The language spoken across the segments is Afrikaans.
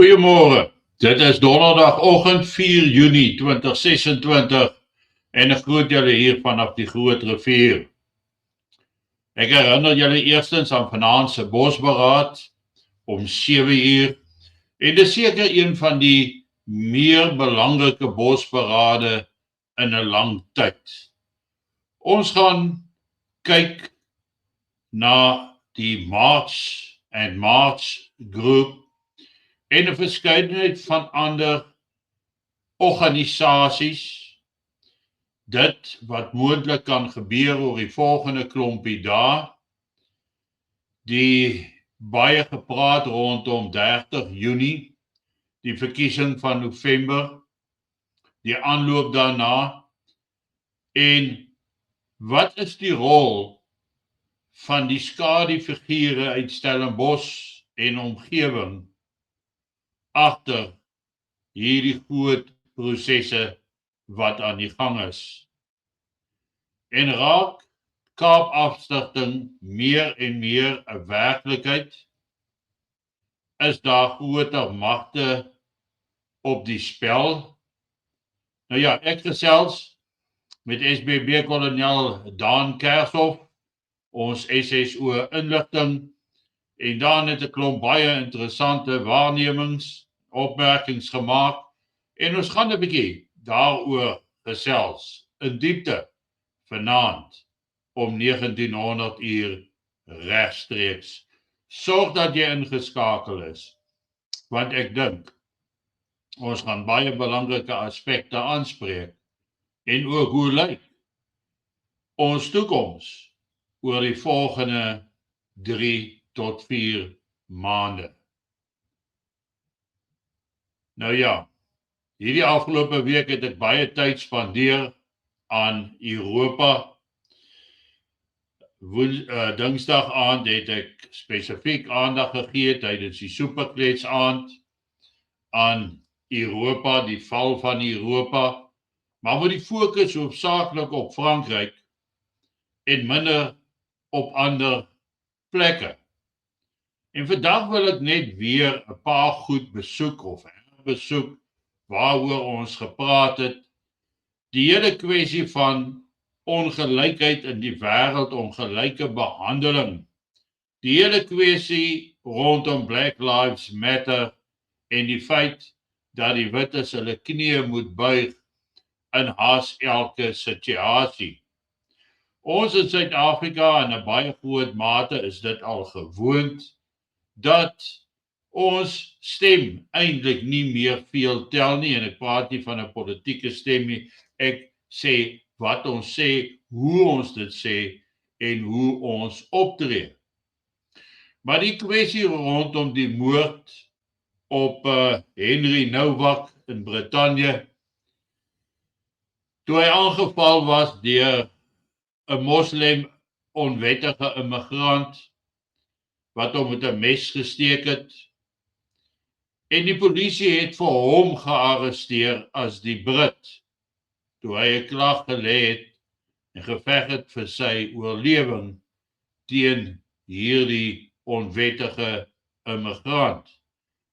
Goeiemôre. Dit is donderdagoggend 4 Junie 2026 en ek groet julle hier vanaf die Groot Rivier. Ek herinner julle eerstens aan vanaand se bosberaad om 7 uur en dit is seker een van die meer belangrike bosberade in 'n lang tyd. Ons gaan kyk na die March and March groep en 'n verskeidenheid van ander organisasies, dit wat moontlik kan gebeur oor die volgende klompie dae, die baie gepraat rondom 30 Junie, die verkiesing van November, die aanloop daarna, en wat is die rol van die skadufigure uit Stellenbosch en omgewing agter hierdie groot prosesse wat aan die gang is. En raak Kaapafstigting meer en meer 'n werklikheid? Is daar groter magte op die spel? Nou ja, ek gesels met SBB-kolonel Daan Kershoff, ons SSO inligting, en dan het 'n klomp baie interessante waarnemings, opmerkings gemaak, en ons gaan 'n bietjie daaroor gesels in diepte vanaand om 1900 uur regstreeks. Sorg dat jy ingeskakel is, want ek dink ons gaan baie belangrike aspekte aanspreek en ook hoe lyk ons toekoms oor die volgende 3 tot 4 maande. Nou ja, hierdie afgelope week het ek baie tyd spandeer aan Europa. Dinsdag aand het ek spesifiek aandag gegee tydens die superklets aand aan Europa, die val van Europa, maar met die fokus hoofsaaklik op Frankryk en minder op ander plekke. En vandag wil ek net weer 'n paar goed besoek of herbesoek waaroor ons gepraat het. Die hele kwessie van ongelykheid in die wêreld, ongelyke behandeling. Die hele kwessie rondom Black Lives Matter en die feit dat die wites hulle knieë moet buig in haas elke situasie. Ons in Suid-Afrika in 'n baie groot mate is dit al gewoond dat ons stem eintlik nie meer veel tel nie, en ek praat nie van 'n politieke stem nie. Ek sê wat ons sê, hoe ons dit sê en hoe ons optree. Maar die kwessie rondom die moord op Henry Nouwak in Brittanje, toe hy aangeval was deur 'n moslim onwettige immigrant wat hom met 'n mes gesteek het, en die polisie het vir hom gearresteer as die Brit, toe hy 'n klag gelê het en geveg het vir sy oorlewing teen hierdie onwettige immigrant.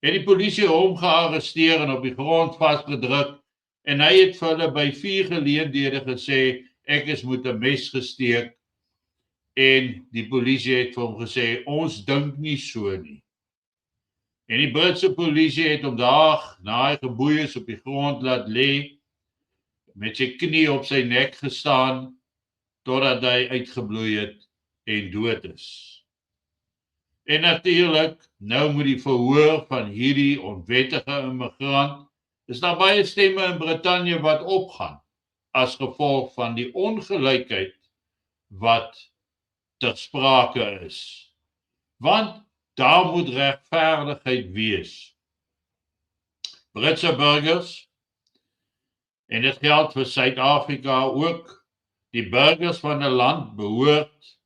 En die polisie het hom gearresteer en op die grond vasgedruk, en hy het vir hulle by 4 geleenthede gesê, ek is met 'n mes gesteek, en die polisie het vir hom gesê, ons dink nie so nie. En die Britse polisie het hom daar, na hy geboei is, op die grond laat lê, met sy knie op sy nek gestaan, totdat hy uitgebloei het en dood is. En natuurlik, nou met die verhoor van hierdie onwettige immigrant, is daar baie stemme in Brittanje wat opgaan, as gevolg van die ongelykheid wat ter sprake is. Want daar moet regverdigheid wees. Britse burgers, en dit geld vir Suid-Afrika ook, die burgers van 'n land behoort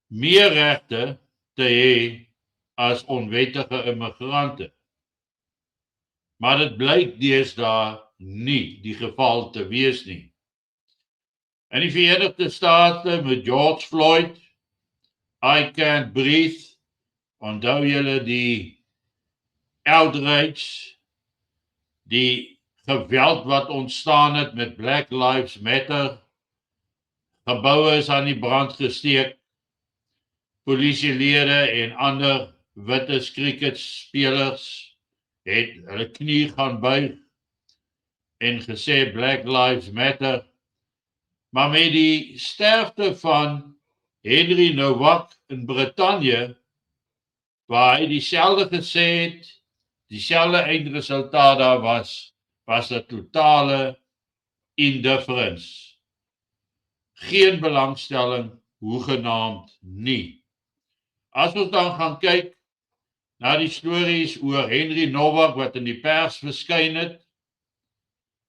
meer regte te hê as onwettige immigrante. Maar dit blyk deesdae nie die geval te wees nie. In die Verenigde State met George Floyd, I Can't Breathe, onthou julle die outrage, die geweld wat ontstaan het met Black Lives Matter, geboue is aan die brand gesteek, polisielede en ander witte cricketspelers het hulle knie gaan buig en gesê Black Lives Matter, maar met die sterfte van Henry Nowak in Brittanje, waar hy dieselfde gesê het, dieselfde eindresultaat daar was 'n totale indifference. Geen belangstelling, hoegenaamd nie. As ons dan gaan kyk na die stories oor Henry Nowak wat in die pers verskyn het,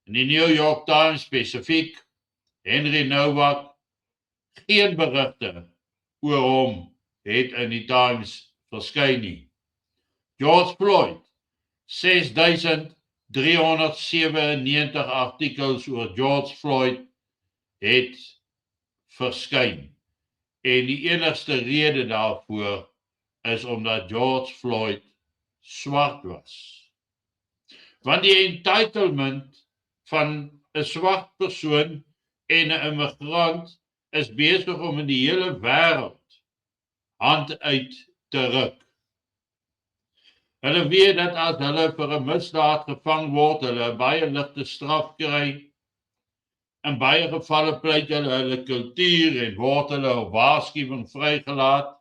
in die New York Times spesifiek, Henry Nowak, geen berigte oor hom het in die Times verskyn nie. George Floyd, 6.397 artikels oor George Floyd het verskyn. En die enigste rede daarvoor is omdat George Floyd swart was. Want die entitlement van 'n swart persoon en 'n immigrant is besig om in die hele wêreld hand uit te ruk. Hulle weet dat as hulle vir 'n misdaad gevang word, hulle 'n baie ligte straf kry. In baie gevalle pleit hulle kultuur en word hulle op waarskuwing vrygelaat.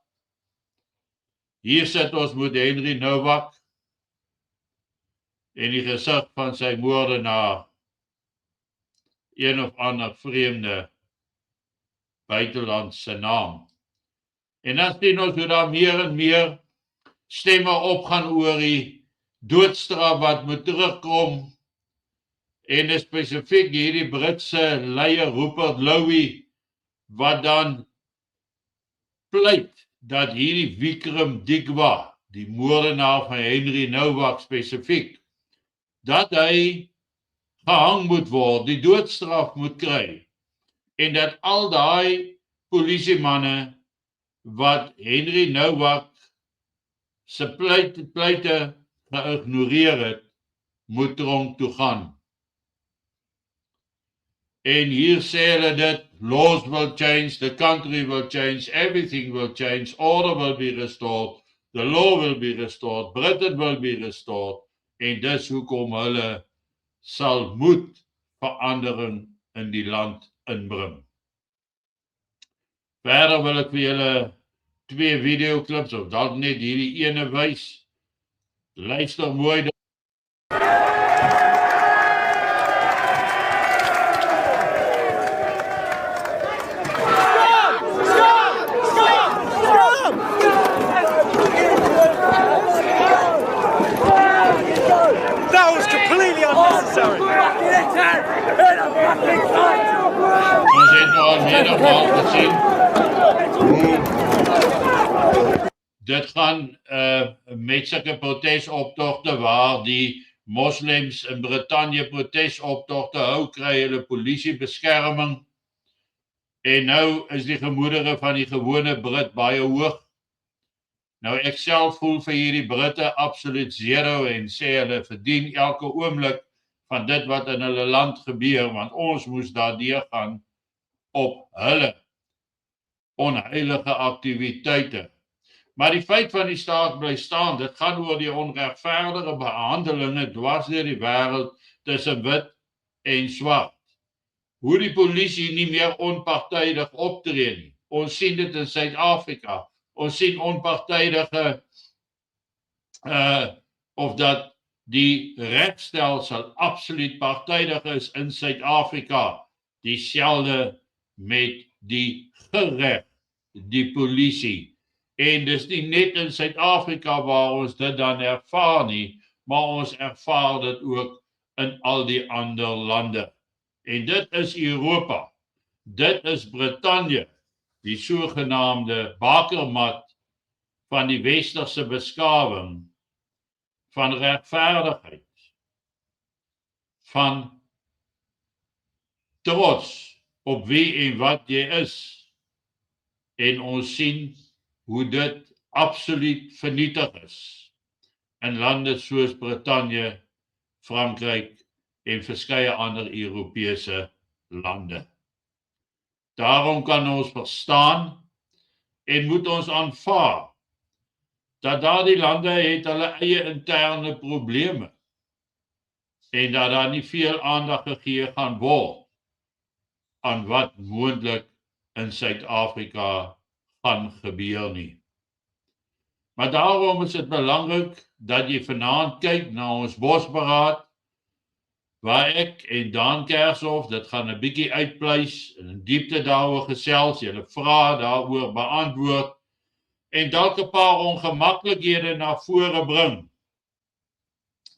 Hier sit ons met Henry Nowak en die gesig van sy moordenaar, een of ander vreemde buitelandse naam. En dan sien ons hoe daar meer en meer stemme opgaan oor die doodstraf wat moet terugkom. En spesifiek hierdie Britse leier Rupert Lowe, wat dan pleit dat hierdie Vikram Digwa, die moordenaar van Henry Nowak spesifiek, dat hy gehang moet word, die doodstraf moet kry, en dat al daai polisiemanne wat Henry Nowak se pleite geïgnoreer het, moet tronk toe gaan. En hier sê hulle dit, laws will change, the country will change, everything will change, order will be restored, the law will be restored, Britain will be restored, en dis hoekom hulle sal moet verandering in die land inbring. Verder wil ek vir julle 2 videoklips, of dalk net hierdie ene wys. Luister mooi. Ons het al menigmaal gesien hoe dit gaan met sulke protesoptogte waar die moslems in Brittanje protesoptogte hou, kry hulle polisiebeskerming. En nou is die gemoedere van die gewone Brit baie hoog. Nou ek self voel vir hierdie Britte absoluut zero en sê hulle verdien elke oomblik van dit wat in hulle land gebeur, want ons moes daardeur gaan op hulle onheilige aktiwiteite. Maar die feit van die staat bly staan, dit gaan oor die onregverdige behandelinge dwars deur die wêreld tussen wit en swart. Hoe die polisie nie meer onpartydig optree nie. Ons sien dit in Suid-Afrika. Ons sien onpartydige of dat die regstelsel absoluut partydig is in Suid-Afrika. Dieselfde met die gereg, die polisie. En dis nie net in Suid-Afrika waar ons dit dan ervaar nie, maar ons ervaar dit ook in al die ander lande. En dit is Europa. Dit is Brittanje, die sogenaamde bakermat van die westerse beskawing, van regverdigheid, van trots op wie en wat jy is. En ons sien hoe dit absoluut vernietig is. in lande soos Brittanje, Frankryk en verskeie ander Europese lande. Daarom kan ons verstaan en moet ons aanvaar dat daardie lande het hulle eie interne probleme en dat daar nie veel aandag gegee gaan word aan wat moontlik in Suid-Afrika gaan gebeur nie. Maar daarom is dit belangrik dat jy vanaand kyk na ons bosberaad, waar ek en Daan Kershoff, dit gaan 'n bietjie uitpleis en in diepte daaroor gesels, julle vrae daaroor beantwoord en dalk 'n paar ongemaklikhede na vore bring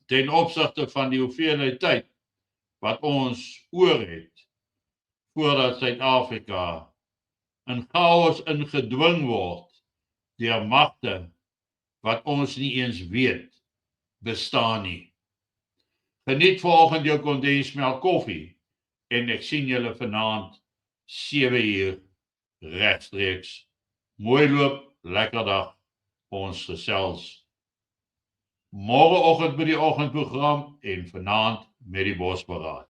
ten opsigte van die hoeveelheid tyd wat ons oor het voordat Suid-Afrika in chaos ingedwing word deur magte wat ons nie eens weet bestaan nie. Geniet vanoggend jou kondensmelk koffie en ek sien julle vanaand 7:00 regstreeks. Mooi loop, lekker dag. Ons gesels môreoggend met die oggendprogram en vanaand met die bosberaad.